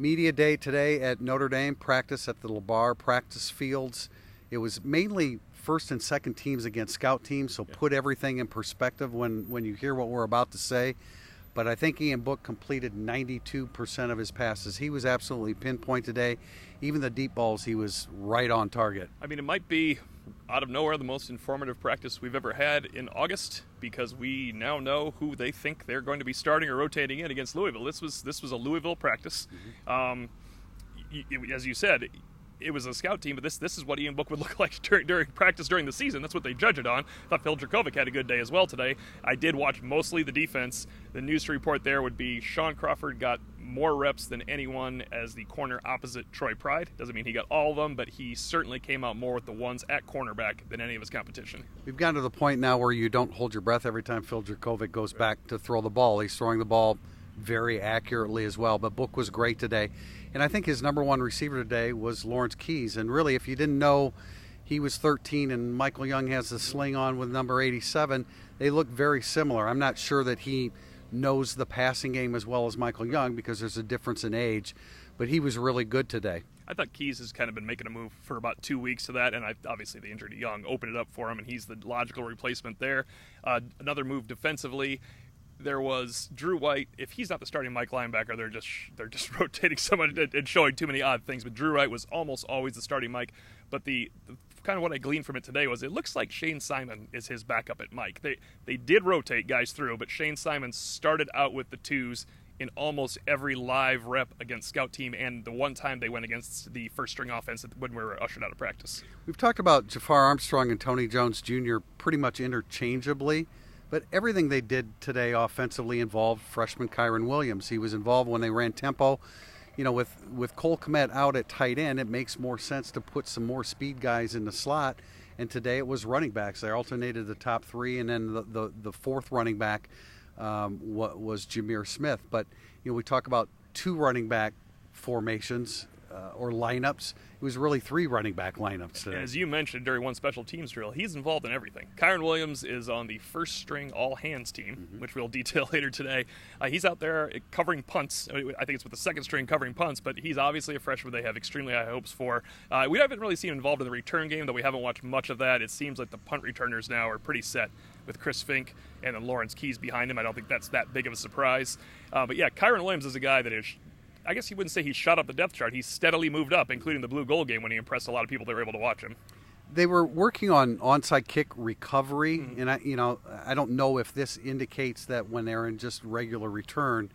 Media day today at Notre Dame, practice at the LeBar practice fields. It was mainly first and second teams against scout teams, so put everything in perspective when you hear what we're about to say. But I think Ian Book completed 92% of his passes. He was absolutely pinpoint today. Even the deep balls, he was right on target. I mean, it might be, out of nowhere, the most informative practice we've ever had in August, because we now know who they think they're going to be starting or rotating in against Louisville. This was a Louisville practice. As you said, it was a scout team, but this is what Ian Book would look like during practice during the season. That's what they judge it on. I thought Phil Dracovic had a good day as well today. I did watch mostly the defense. The news to report there would be Sean Crawford got more reps than anyone as the corner opposite Troy Pride. Doesn't mean he got all of them, but he certainly came out more with the ones at cornerback than any of his competition. We've gotten to the point now where you don't hold your breath every time Phil Dracovic goes back to throw the ball. He's throwing the ball very accurately as well, but Book was great today. And I think his number one receiver today was Lawrence Keys. And really, if you didn't know he was 13 and Michael Young has the sling on with number 87, they look very similar. I'm not sure that he knows the passing game as well as Michael Young because there's a difference in age, but he was really good today. I thought Keys has kind of been making a move for about 2 weeks to that, and obviously the injury to Young opened it up for him, and he's the logical replacement there. Another move defensively, there was Drew White. If he's not the starting Mike linebacker, they're just rotating someone and showing too many odd things. But Drew White was almost always the starting Mike. But the kind of what I gleaned from it today was it looks like Shane Simon is his backup at Mike. They did rotate guys through, but Shane Simon started out with the twos in almost every live rep against scout team, and the one time they went against the first string offense when we were ushered out of practice. We've talked about Jafar Armstrong and Tony Jones Jr. pretty much interchangeably. But everything they did today offensively involved freshman Chiron Williams. He was involved when they ran tempo. You know, with Cole Kmet out at tight end, it makes more sense to put some more speed guys in the slot. And today it was running backs. They alternated the top three, and then the fourth running back was Jameer Smith. But, you know, we talk about two running back formations or lineups. It was really three running back lineups today. As you mentioned during one special teams drill, he's involved in everything. Chiron Williams is on the first string all hands team, which we'll detail later today. He's out there covering punts. I think it's with the second string covering punts, but he's obviously a freshman they have extremely high hopes for. We haven't really seen him involved in the return game, though we haven't watched much of that. It seems like the punt returners now are pretty set with Chris Fink and then Lawrence Keys behind him. I don't think that's that big of a surprise. But yeah, Chiron Williams is a guy that is, I guess you wouldn't say he shot up the depth chart. He's steadily moved up, including the blue goal game when he impressed a lot of people that were able to watch him. They were working on onside kick recovery, and I don't know if this indicates that when they're in just regular return,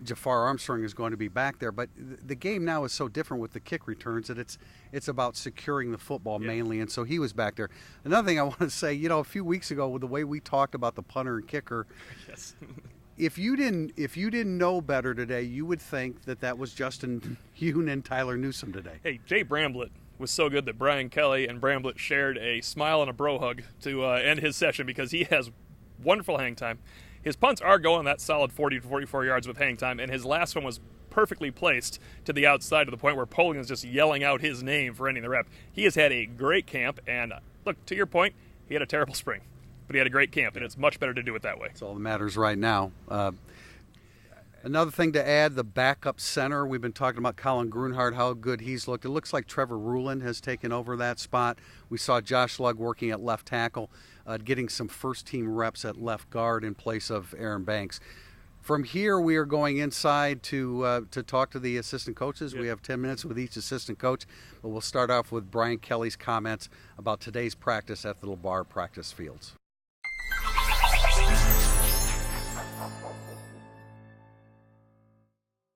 Jafar Armstrong is going to be back there. But the game now is so different with the kick returns that it's about securing the football mainly, and so he was back there. Another thing I want to say, a few weeks ago, with the way we talked about the punter and kicker, yes. If you didn't know better today, you would think that was Justin Hune and Tyler Newsome today. Hey, Jay Bramblett was so good that Brian Kelly and Bramblett shared a smile and a bro hug to end his session because he has wonderful hang time. His punts are going that solid 40 to 44 yards with hang time, and his last one was perfectly placed to the outside to the point where Poling is just yelling out his name for ending the rep. He has had a great camp, and look, to your point, he had a terrible spring. But he had a great camp, and it's much better to do it that way. That's all that matters right now. Another thing to add, the backup center. We've been talking about Colin Grunhardt, how good he's looked. It looks like Trevor Rulin has taken over that spot. We saw Josh Lugg working at left tackle, getting some first-team reps at left guard in place of Aaron Banks. From here, we are going inside to talk to the assistant coaches. Yep. We have 10 minutes with each assistant coach, but we'll start off with Brian Kelly's comments about today's practice at the LeBar practice fields.